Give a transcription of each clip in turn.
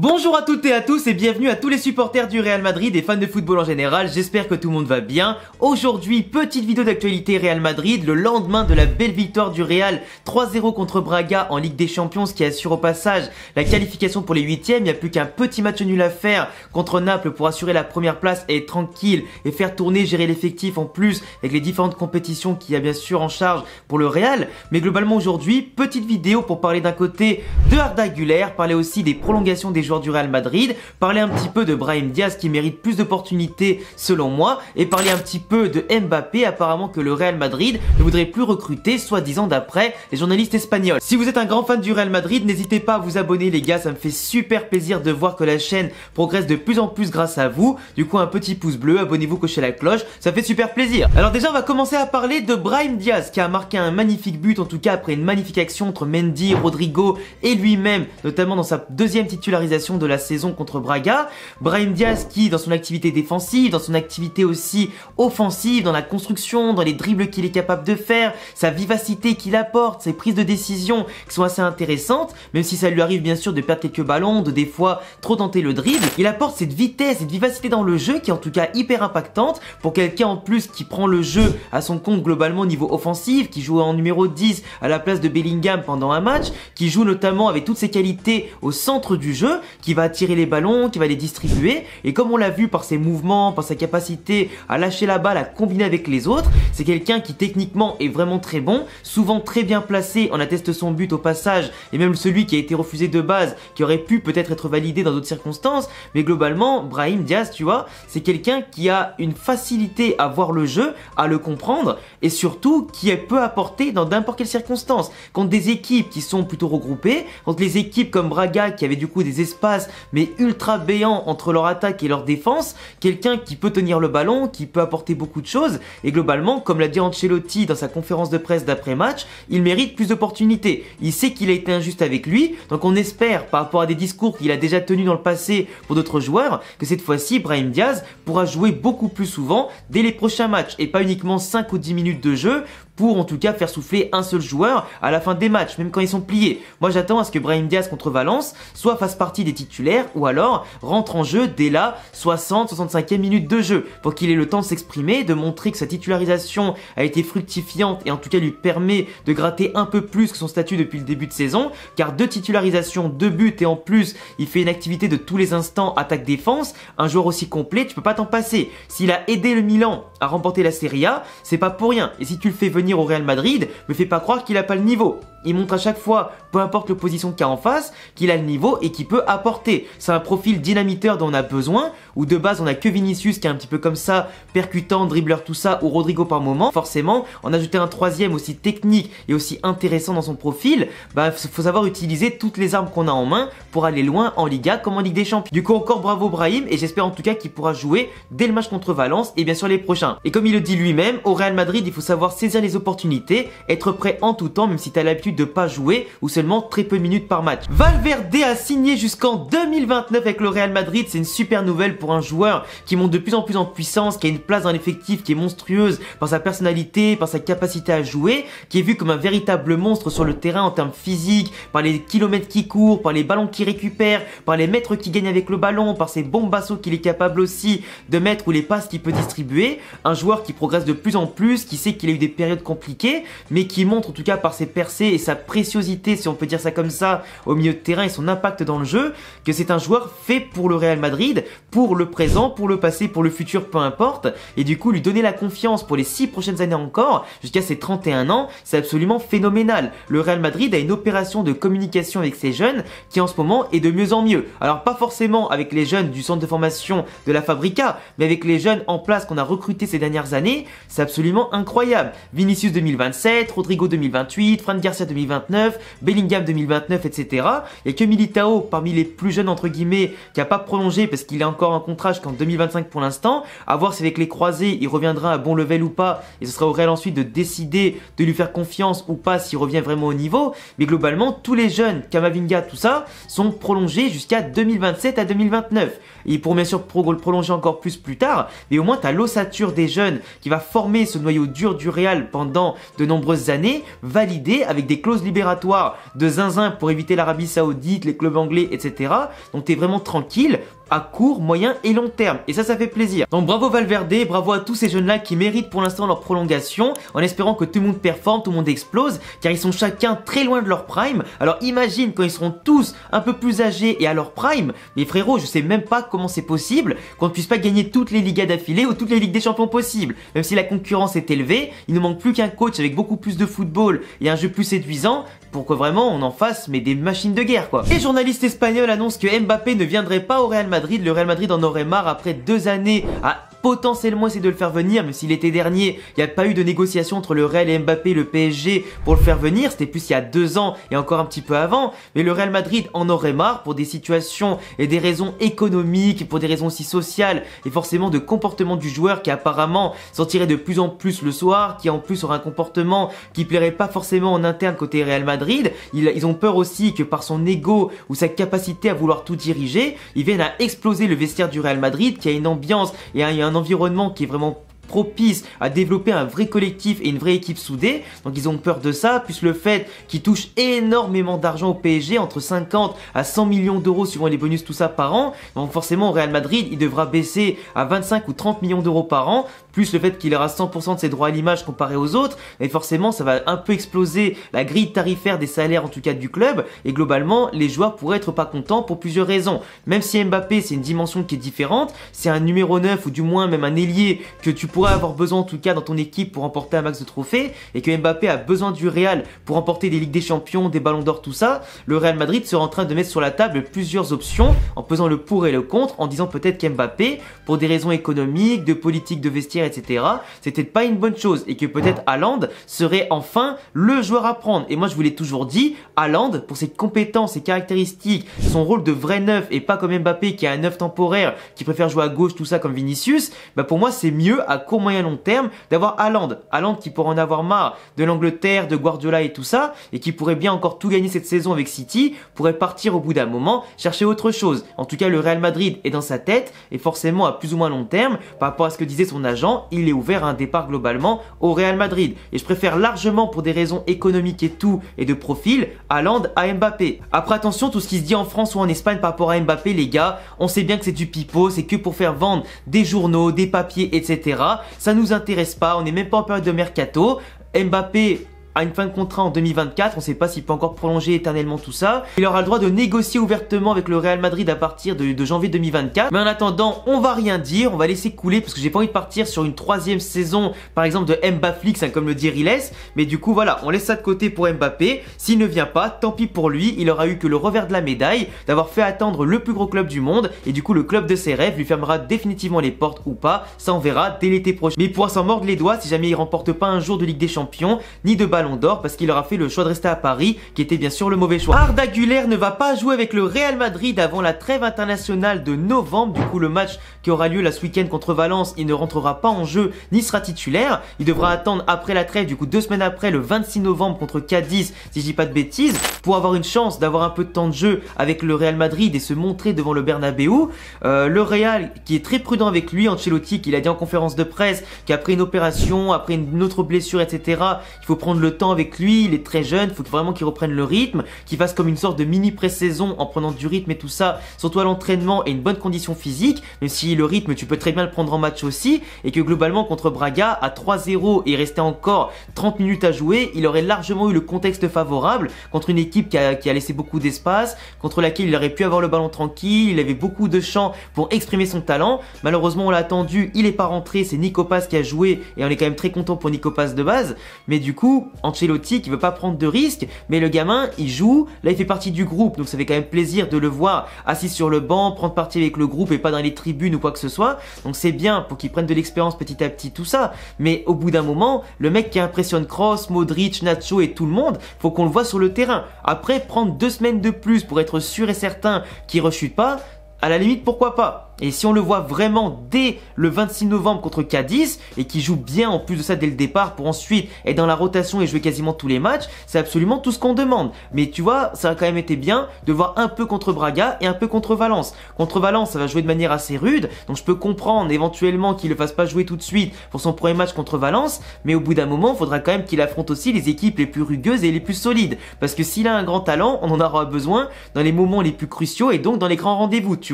Bonjour à toutes et à tous et bienvenue à tous les supporters du Real Madrid et fans de football en général, j'espère que tout le monde va bien. Aujourd'hui, petite vidéo d'actualité Real Madrid, le lendemain de la belle victoire du Real 3-0 contre Braga en Ligue des Champions, ce qui assure au passage la qualification pour les huitièmes. Il n'y a plus qu'un petit match nul à faire contre Naples pour assurer la première place et être tranquille et faire tourner, gérer l'effectif en plus avec les différentes compétitions qu'il y a bien sûr en charge pour le Real. Mais globalement aujourd'hui, petite vidéo pour parler d'un côté de Arda Güler, parler aussi des prolongations des joueurs du Real Madrid, parler un petit peu de Brahim Diaz qui mérite plus d'opportunités selon moi, et parler un petit peu de Mbappé, apparemment que le Real Madrid ne voudrait plus recruter, soi-disant d'après les journalistes espagnols. Si vous êtes un grand fan du Real Madrid, n'hésitez pas à vous abonner les gars, ça me fait super plaisir de voir que la chaîne progresse de plus en plus grâce à vous. Du coup un petit pouce bleu, abonnez-vous, cochez la cloche, ça fait super plaisir. Alors déjà on va commencer à parler de Brahim Diaz qui a marqué un magnifique but, en tout cas après une magnifique action entre Mendy, Rodrigo et lui-même, notamment dans sa deuxième titularisation de la saison contre Braga. Brahim Diaz qui, dans son activité défensive, dans son activité aussi offensive, dans la construction, dans les dribbles qu'il est capable de faire, sa vivacité qu'il apporte, ses prises de décision qui sont assez intéressantes, même si ça lui arrive bien sûr de perdre quelques ballons, de des fois trop tenter le dribble, il apporte cette vitesse, cette vivacité dans le jeu qui est en tout cas hyper impactante pour quelqu'un en plus qui prend le jeu à son compte globalement au niveau offensif, qui joue en numéro 10 à la place de Bellingham pendant un match, qui joue notamment avec toutes ses qualités au centre du jeu, qui va attirer les ballons, qui va les distribuer, et comme on l'a vu par ses mouvements, par sa capacité à lâcher la balle, à combiner avec les autres, c'est quelqu'un qui techniquement est vraiment très bon, souvent très bien placé, on atteste son but au passage, et même celui qui a été refusé de base, qui aurait pu peut-être être validé dans d'autres circonstances, mais globalement, Brahim Diaz, tu vois, c'est quelqu'un qui a une facilité à voir le jeu, à le comprendre, et surtout qui peut apporter dans n'importe quelle circonstance, contre des équipes qui sont plutôt regroupées, contre les équipes comme Braga qui avaient du coup des espaces mais ultra béants entre leur attaque et leur défense, quelqu'un qui peut tenir le ballon, qui peut apporter beaucoup de choses, et globalement, comme l'a dit Ancelotti dans sa conférence de presse d'après-match, il mérite plus d'opportunités. Il sait qu'il a été injuste avec lui, donc on espère, par rapport à des discours qu'il a déjà tenus dans le passé pour d'autres joueurs, que cette fois-ci, Brahim Diaz pourra jouer beaucoup plus souvent dès les prochains matchs, et pas uniquement 5 ou 10 minutes de jeu, pour en tout cas faire souffler un seul joueur à la fin des matchs, même quand ils sont pliés. Moi j'attends à ce que Brahim Diaz contre Valence soit fasse partie des titulaires ou alors rentre en jeu dès la 60-65e minute de jeu pour qu'il ait le temps de s'exprimer, de montrer que sa titularisation a été fructifiante et en tout cas lui permet de gratter un peu plus que son statut depuis le début de saison, car 2 titularisations, 2 buts et en plus il fait une activité de tous les instants attaque-défense, un joueur aussi complet, tu peux pas t'en passer. S'il a aidé le Milan à remporter la Serie A, c'est pas pour rien, et si tu le fais venir au Real Madrid, me fais pas croire qu'il a pas le niveau. Il montre à chaque fois, peu importe l'opposition qu'il y a en face, qu'il a le niveau et qu'il peut apporter. C'est un profil dynamiteur dont on a besoin, où de base on a que Vinicius qui est un petit peu comme ça, percutant, dribbleur, tout ça, ou Rodrigo par moment. Forcément, en ajouter un troisième aussi technique et aussi intéressant dans son profil, bah faut savoir utiliser toutes les armes qu'on a en main pour aller loin en Liga comme en Ligue des Champions. Du coup encore bravo Brahim, et j'espère en tout cas qu'il pourra jouer dès le match contre Valence et bien sûr les prochains. Et comme il le dit lui-même, au Real Madrid il faut savoir saisir les opportunités, être prêt en tout temps même si tu as l'habitude de pas jouer ou seulement très peu de minutes par match. Valverde a signé jusqu'en 2029 avec le Real Madrid, c'est une super nouvelle pour un joueur qui monte de plus en plus en puissance, qui a une place dans l'effectif qui est monstrueuse par sa personnalité, par sa capacité à jouer, qui est vu comme un véritable monstre sur le terrain en termes physiques, par les kilomètres qui court, par les ballons qu'il récupère, par les mètres qu'il gagne avec le ballon, par ses bombassos qu'il est capable aussi de mettre ou les passes qu'il peut distribuer. Un joueur qui progresse de plus en plus, qui sait qu'il a eu des périodes compliquées, mais qui montre en tout cas par ses percées et sa préciosité, si on peut dire ça comme ça, au milieu de terrain et son impact dans le jeu, que c'est un joueur fait pour le Real Madrid, pour le présent, pour le passé, pour le futur, peu importe, et du coup lui donner la confiance pour les 6 prochaines années encore, jusqu'à ses 31 ans, c'est absolument phénoménal. Le Real Madrid a une opération de communication avec ses jeunes qui en ce moment est de mieux en mieux. Alors pas forcément avec les jeunes du centre de formation de la Fabrica, mais avec les jeunes en place qu'on a recrutés ces dernières années, c'est absolument incroyable. Vinicius 2027, Rodrigo 2028, Fran Garcia 2029, Bellingham 2029, etc. Il n'y a que Militao parmi les plus jeunes entre guillemets qui n'a pas prolongé parce qu'il est encore en contrat jusqu'en 2025 pour l'instant. À voir si avec les croisés il reviendra à bon level ou pas, et ce sera au Real ensuite de décider de lui faire confiance ou pas s'il revient vraiment au niveau. Mais globalement tous les jeunes, Camavinga, tout ça, sont prolongés jusqu'à 2027 à 2029. Et ils pourront bien sûr prolonger encore plus tard, mais au moins tu as l'ossature des jeunes qui va former ce noyau dur du Real pendant pendant de nombreuses années, validé avec des clauses libératoires de zinzin pour éviter l'Arabie Saoudite, les clubs anglais, etc. Donc t'es vraiment tranquille à court, moyen et long terme. Et ça fait plaisir. Donc bravo Valverde, bravo à tous ces jeunes-là qui méritent pour l'instant leur prolongation, en espérant que tout le monde performe, tout le monde explose, car ils sont chacun très loin de leur prime. Alors imagine quand ils seront tous un peu plus âgés et à leur prime, mais frérot, je sais même pas comment c'est possible qu'on ne puisse pas gagner toutes les Ligas d'affilée ou toutes les Ligues des Champions possibles. Même si la concurrence est élevée, il ne manque plus qu'un coach avec beaucoup plus de football et un jeu plus séduisant pour que vraiment on en fasse mais des machines de guerre quoi. Les journalistes espagnols annoncent que Mbappé ne viendrait pas au Real Madrid. Le Real Madrid en aurait marre après 2 années à potentiellement essayer de le faire venir, mais si l'été dernier, il n'y a pas eu de négociation entre le Real et Mbappé, le PSG, pour le faire venir, c'était plus il y a 2 ans et encore un petit peu avant, mais le Real Madrid en aurait marre pour des situations et des raisons économiques, pour des raisons aussi sociales et forcément de comportement du joueur qui apparemment sortirait de plus en plus le soir, qui en plus aura un comportement qui plairait pas forcément en interne côté Real Madrid. Ils ont peur aussi que par son ego ou sa capacité à vouloir tout diriger, ils viennent à exploser le vestiaire du Real Madrid qui a une ambiance et un environnement qui est vraiment propice à développer un vrai collectif et une vraie équipe soudée. Donc ils ont peur de ça, plus le fait qu'ils touchent énormément d'argent au PSG, entre 50 à 100 millions d'euros suivant les bonus, tout ça par an. Donc forcément au Real Madrid, il devra baisser à 25 ou 30 millions d'euros par an, plus le fait qu'il aura 100% de ses droits à l'image comparé aux autres. Et forcément ça va un peu exploser la grille tarifaire des salaires en tout cas du club. Et globalement les joueurs pourraient être pas contents pour plusieurs raisons. Même si Mbappé c'est une dimension qui est différente, c'est un numéro 9 ou du moins même un ailier que tu pourrais avoir besoin en tout cas dans ton équipe pour remporter un max de trophées, et que Mbappé a besoin du Real pour remporter des Ligues des Champions, des Ballons d'Or, tout ça, le Real Madrid sera en train de mettre sur la table plusieurs options en pesant le pour et le contre, en disant peut-être qu'Mbappé, pour des raisons économiques, de politique de vestiaire, etc., c'était pas une bonne chose, et que peut-être Haaland serait enfin le joueur à prendre. Et moi je vous l'ai toujours dit, Haaland, pour ses compétences, ses caractéristiques, son rôle de vrai neuf, et pas comme Mbappé qui est un neuf temporaire, qui préfère jouer à gauche, tout ça comme Vinicius, bah pour moi c'est mieux à court, moyen, long terme d'avoir Haaland qui pourrait en avoir marre de l'Angleterre, de Guardiola et tout ça, et qui pourrait bien encore tout gagner cette saison avec City, pourrait partir au bout d'un moment, chercher autre chose. En tout cas le Real Madrid est dans sa tête, et forcément à plus ou moins long terme, par rapport à ce que disait son agent, il est ouvert à un départ globalement au Real Madrid. Et je préfère largement pour des raisons économiques et tout, et de profil, Haaland à Mbappé. Après attention, tout ce qui se dit en France ou en Espagne par rapport à Mbappé, les gars, on sait bien que c'est du pipeau, c'est que pour faire vendre des journaux, des papiers, etc. Ça nous intéresse pas, on n'est même pas en période de mercato. Mbappé a une fin de contrat en 2024, on ne sait pas s'il peut encore prolonger éternellement tout ça. Il aura le droit de négocier ouvertement avec le Real Madrid à partir de janvier 2024. Mais en attendant, on va rien dire, on va laisser couler parce que j'ai pas envie de partir sur une 3e saison, par exemple de Mbaflix, hein, comme le dit Riles. Mais du coup voilà, on laisse ça de côté pour Mbappé. S'il ne vient pas, tant pis pour lui, il aura eu que le revers de la médaille d'avoir fait attendre le plus gros club du monde. Et du coup le club de ses rêves lui fermera définitivement les portes ou pas, ça on verra dès l'été prochain. Mais il pourra s'en mordre les doigts si jamais il remporte pas un jour de Ligue des Champions, ni de Ballon d'Or, parce qu'il aura fait le choix de rester à Paris, qui était bien sûr le mauvais choix. Arda Güler ne va pas jouer avec le Real Madrid avant la trêve internationale de novembre. Du coup le match qui aura lieu là ce week-end contre Valence, il ne rentrera pas en jeu ni sera titulaire. Il devra attendre après la trêve, du coup 2 semaines après, le 26 novembre contre Cadiz, si je dis pas de bêtises, pour avoir une chance d'avoir un peu de temps de jeu avec le Real Madrid et se montrer devant le Bernabeu. Le Real qui est très prudent avec lui, Ancelotti, qui l'a dit en conférence de presse qu'après une opération, après une autre blessure, etc., il faut prendre le temps avec lui, il est très jeune, il faut vraiment qu'il reprenne le rythme, qu'il fasse comme une sorte de mini pré-saison en prenant du rythme et tout ça, surtout à l'entraînement et une bonne condition physique, même si le rythme tu peux très bien le prendre en match aussi, et que globalement contre Braga à 3-0 et il restait encore 30 minutes à jouer, il aurait largement eu le contexte favorable contre une équipe qui a laissé beaucoup d'espace, contre laquelle il aurait pu avoir le ballon tranquille, il avait beaucoup de champs pour exprimer son talent. Malheureusement on l'a attendu, il est pas rentré, c'est Nico Paz qui a joué et on est quand même très content pour Nico Paz de base, mais du coup Ancelotti qui veut pas prendre de risques, mais le gamin il joue, là il fait partie du groupe, donc ça fait quand même plaisir de le voir assis sur le banc, prendre partie avec le groupe et pas dans les tribunes ou quoi que ce soit, donc c'est bien pour qu'il prenne de l'expérience petit à petit tout ça, mais au bout d'un moment, le mec qui impressionne Kroos, Modric, Nacho et tout le monde, faut qu'on le voit sur le terrain. Après prendre 2 semaines de plus pour être sûr et certain qu'il rechute pas, à la limite pourquoi pas. Et si on le voit vraiment dès le 26 novembre contre Cadiz et qui joue bien en plus de ça dès le départ pour ensuite être dans la rotation et jouer quasiment tous les matchs, c'est absolument tout ce qu'on demande. Mais tu vois, ça a quand même été bien de voir un peu contre Braga et un peu contre Valence. Contre Valence, ça va jouer de manière assez rude, donc je peux comprendre éventuellement qu'il ne le fasse pas jouer tout de suite pour son premier match contre Valence, mais au bout d'un moment, il faudra quand même qu'il affronte aussi les équipes les plus rugueuses et les plus solides. Parce que s'il a un grand talent, on en aura besoin dans les moments les plus cruciaux et donc dans les grands rendez-vous, tu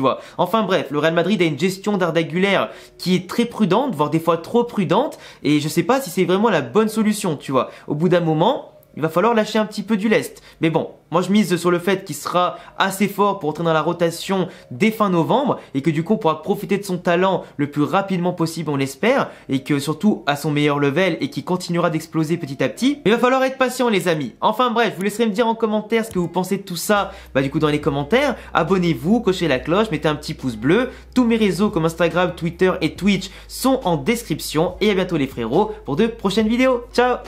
vois. Enfin bref, le Real Madrid a une gestion d'Arda Güler qui est très prudente, voire des fois trop prudente, et je sais pas si c'est vraiment la bonne solution, tu vois. Au bout d'un moment, il va falloir lâcher un petit peu du lest. Mais bon, moi je mise sur le fait qu'il sera assez fort pour entrer dans la rotation dès fin novembre et que du coup on pourra profiter de son talent le plus rapidement possible, on l'espère, et que surtout à son meilleur level et qu'il continuera d'exploser petit à petit. Mais il va falloir être patient les amis. Enfin bref, je vous laisserai me dire en commentaire ce que vous pensez de tout ça, du coup dans les commentaires. Abonnez-vous, cochez la cloche, mettez un petit pouce bleu. Tous mes réseaux comme Instagram, Twitter et Twitch sont en description. Et à bientôt les frérots pour de prochaines vidéos. Ciao!